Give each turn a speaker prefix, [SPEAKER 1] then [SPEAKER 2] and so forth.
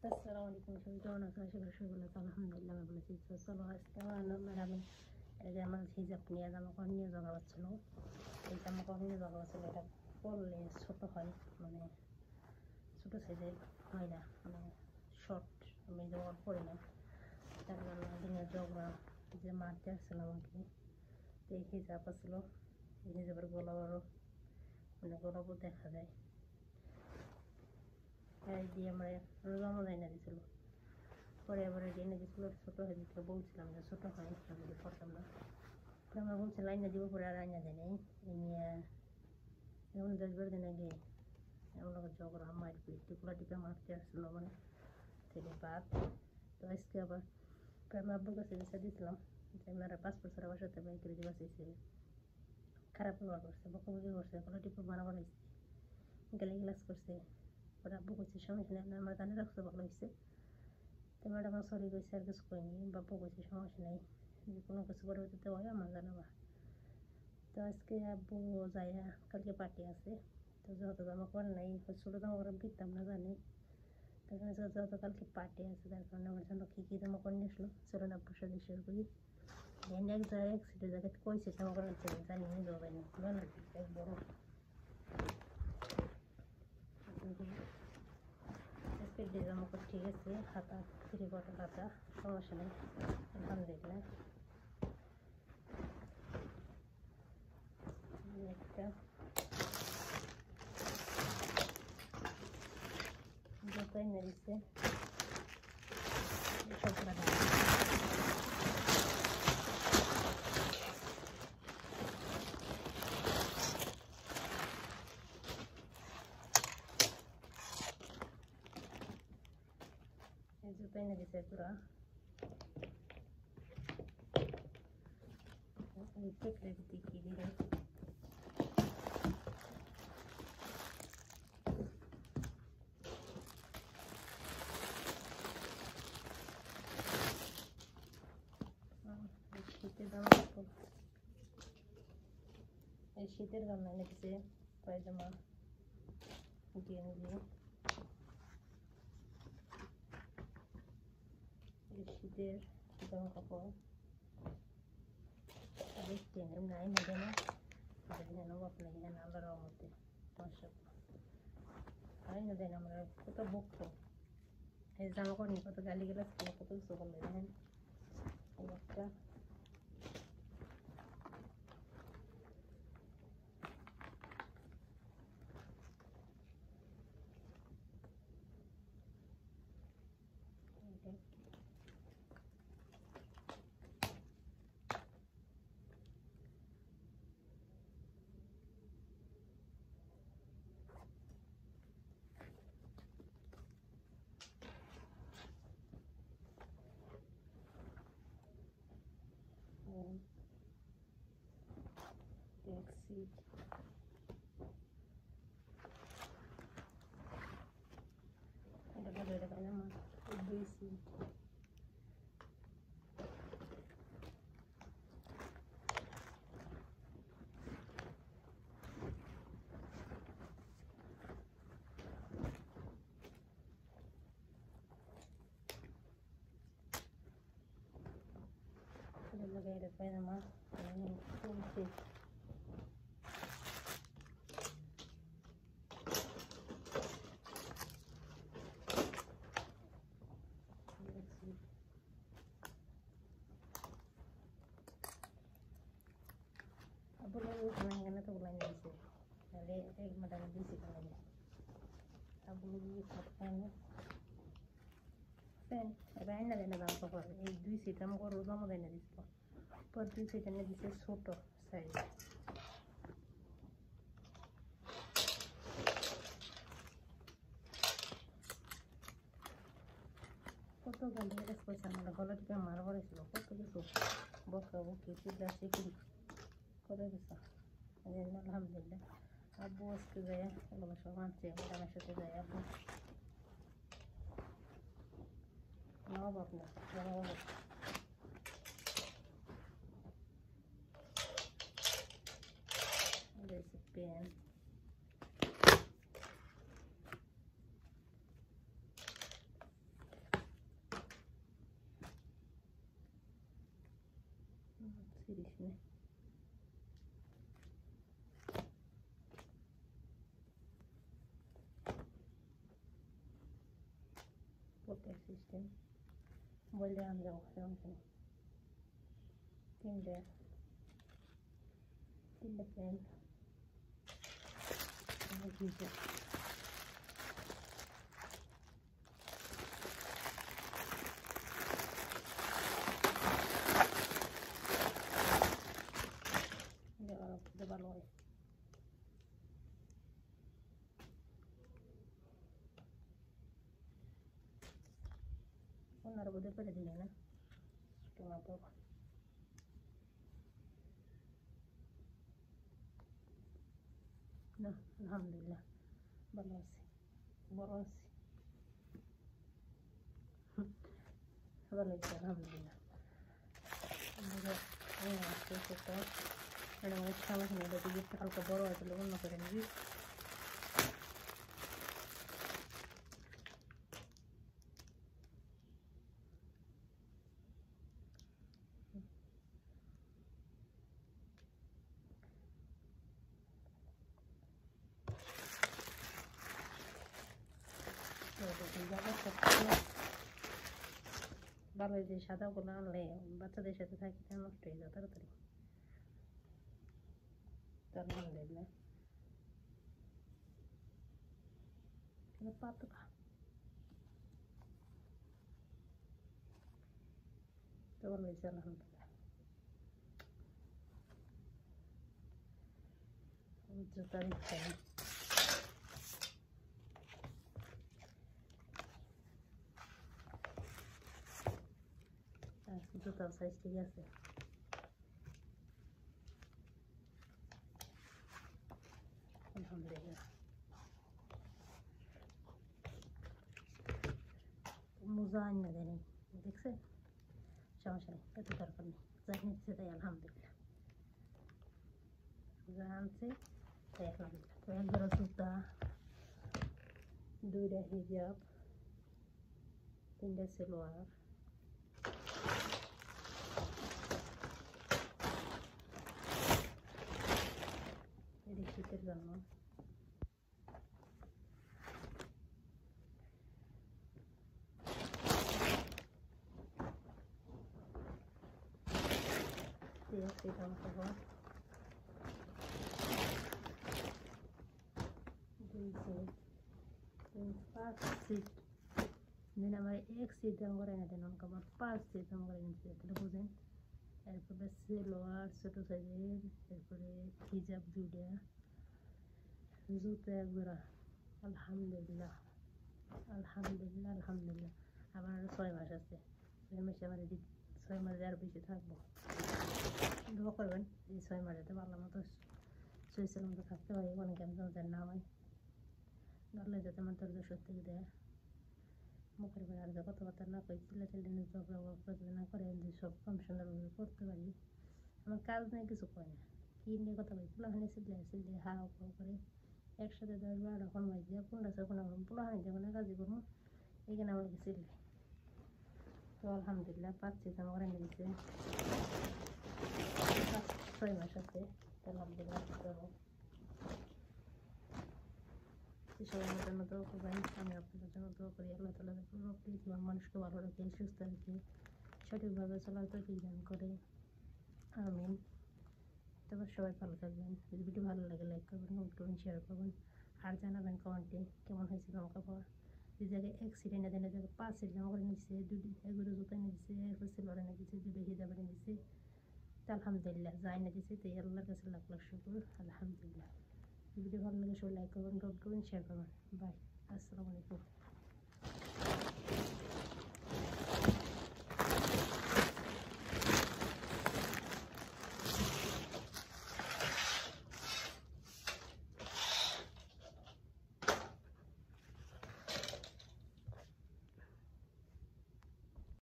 [SPEAKER 1] আসসালামু আলাইকুম, সবাই কেমন আছো? আশা করি সবাই ভালো আছো। আলহামদুলিল্লাহ আমি ভালো আছি। তো চলো আজকে ম্যাডাম এই যে আমার হিজাব নিয়ে জামা কাপড় নিয়ে জগা পাচ্ছিল, এই জামা কাপড় নিয়ে জগা পাচ্ছিল। এটা পরলে ছোটো হয়, মানে ছোটো সাইজের হয় না, মানে শর্ট আমি জামা পরি না। তার জন্য দিনে জগা যে মারতে আসছিল আমাকে, এই হিজাব আসছিল, এই হিজাবের গলা বড়, মানে গলাও দেখা যায়। দিয়ে আমার জমা এনে দিয়েছিল, পরে আবার এনে দিয়েছিল ছোটো হয়ে দিতে, বলছিলাম যে ছোটো হয় আমি যদি পড়তাম না। পরে আমরা বলছিলাম আইনা দিব, পরে আর আইনা দেয় নেই। এই নিয়ে এমন 10-12 দিন আগে এমন ঝগড়া মারপিট টিপলা টিপে মারতে আসছিলো, মানে থেকে বাদ। তো আজকে আবার আমি আব্বুর কাছে বিচার দিয়েছিলাম যে মেয়েরা 5 বছর আমার সাথে বাইক করে দিবা চাইছে, খারাপ ব্যবহার করছে, বকাবকি করছে, গলা টিপে মারা বানাইছে, গালি গ্লাস করছে। পরে আব্বু করছে সমস্যা নেই, আমার জানে রাখছে, ভালো হয়েছে। তো ম্যাডাম সরি কইছে, আর কিছু কইনি। বাপ্পু কইছে সমস্যা নেই, যে কোনো কিছু পরবর্তীতে হয় আমার জানাবা। তো আজকে আব্বু যাইয়া কালকে পার্টি আছে, তো যত জামা কাপড় নাই, ছোটো জামা কাপড় দিতাম না জানি। তার কারণে যত কালকে পার্টি আছে, তার কারণে আমার জন্য কী কী জামা কাপড় নিয়ে আসলো চলুন আব্বুর সাথে শেয়ার করি। এক জায়গায় এক সিটের জায়গায় কইছে জামা কাপড় আনতে, জানি নিয়ে যাবেন এক বড় আজকের জামা কাপড় ঠিক আছে, হাতা ফ্রি কটন হাতা, সমস্যা নেই আলহামদুলিল্লাহ। একটা জুতো এনে দিচ্ছে সবগুলো দাম, জুতো এনে দিচ্ছে পুরা দেখলে দেখি দিলে শীতের জামা কাপড়, এই শীতের জামা এনে দিচ্ছে পায়জামা গেঞ্জি, এই শীতের জামা কাপড় দেখতে নাই না দেয় না, যেন আপনার এখানে আল্লাহ রহমতে আই না দেন। আমরা কত বকত এই জামা কাপড় নিয়ে, কত গালি গেলাস, কত কিছু করলে দেখেন। একটা ট্যাক্সি, এটা ভালো, এটা পায়জামা 2 সিট, এটা পায়জামা 2 সিট, এখানে তো বলাই দিয়েছে, তাহলে এক মাটাকে দিয়েছি তাহলে আবুলো দিয়ে রান্না দেয় না জামা কাপড়। এই 2 সিট জামা কাপড় জমা দেয় না দিচ্ছিল, পর 2 সিট এনে দিচ্ছে ছোটো সাইজ। কত গালি গালাজ করছে, আমার গলা টিপে মারা পড়েছিল, কত কিছু বকা বকি চিল্লা চিল্লি করে গেছে। আলহামদুলিল্লাহ আব্বু আজকে যায় এগুলো সব আনছে, ম্যাডামের সাথে যায় আব্বু নাও বাপ না পেন, সিরিজ নে পকেট সিস্টেম বললে আমরা সমস্যা নেই তিনটে প্যান্ট গিজার ভালো হয় ওনার বোধে করে দিলে না তোমার বাবা না আলহামদুলিল্লাহ ভালো আছি বড় আছি ভালো হয়েছে আলহামদুলিল্লাহ এটা আমার সামনে এটা গিফটটা হালকা বড় হয়েছে অন্য করে নিবি ভালো যে সাদাগুলো আনলে বাচ্চাদের সাথে থাকি নষ্ট হয়ে যায় তাড়াতাড়ি আলহামদুলিল্লাহ পাতলা তো ভালো হয়েছে আলহামদুলিল্লাহ জুতা দিচ্ছে জুতার সাইজ ঠিক আছে আলহামদুলিল্লাহ মোজা আনিয়ে দেয়নি দেখছে সমস্যা নেই এত দরকার নেই যা নিচ্ছে তাই আলহামদুলিল্লাহ যা আনছে তাই আলহামদুলিল্লাহ তো এক জোড়া জুতা দুইটা হিজাব তিনটা সালোয়ার এটি শীতের জন্য জামা কাপড় দুই সেট 5 সেট দিন আমার এক সেট দাম করে না দেন কাপড় 5 সেট দাম করে নিচ্ছে তাহলে বুঝেন এরপরে সালোয়ার ছোট সাইজের এরপরে হিজাব দুইটা জুতো এক জোড়া আলহামদুলিল্লাহ আলহামদুলিল্লাহ আলহামদুলিল্লাহ আমার 6 মাস আছে 6 মাসে আমার 6 মাসে আর বেশি থাকবো দোয়া করবেন এই 6 মাসেতে ভালো মতো সুইচের মতো থাকতে পারি অনেক আমি না হয় ভালো যাতে আমার ধৈর্য সত্যি দেয় মুখের বেড়ে আর কথাবার্তা না করি চিল্লাচিল্লি ঝগড়া না করে যে সব কম সুন্দরভাবে করতে পারি আমার কাজ নেই কিছু করে না কি নিয়ে কথা বলি পোলাহানি চিল্লিয়ে হা হাও করে একসাথে 10-12টা ফোন বাজি দিয়ে 15 ফোন পোলাহানি যখন কাজই করবো এখানে আমাকে চিল্লি তো আলহামদুলিল্লাহ পাচ্ছি তো আমার এনে দিচ্ছে 6 মাস আছে আলহামদুলিল্লাহ সবার জন্য দোয়া করবেন আমি আপনাদের জন্য দোয়া করি আল্লাহ তাআলা পুরো মানুষকে ভালো রাখে সুস্থ রাখে সঠিকভাবে চলার তৌফিক দান করে আমিন তারপর সবাই ভালো থাকবেন যদি ভিডিও ভালো লাগে লাইক করবেন কমেন্ট করবেন শেয়ার করবেন আর জানাবেন কমেন্টে কেমন হয়েছে জামা কাপড় যে জায়গায় এক সিট এনে দেন জায়গায় 5 সিট জামা কাপড় নিচ্ছে এগুলো জুতো এনে দিচ্ছে এরপর সিলভার এনে দিচ্ছে দুটো হিজাব এনে দিচ্ছে আলহামদুলিল্লাহ যা এনে দিচ্ছে তাই আল্লাহর কাছে লাখ লাখ শুকর আলহামদুলিল্লাহ ভিডিও ভালো লাগে সবাই লাইক করবেন কমেন্ট করবেন শেয়ার করবেন বাই আসসালামু আলাইকুম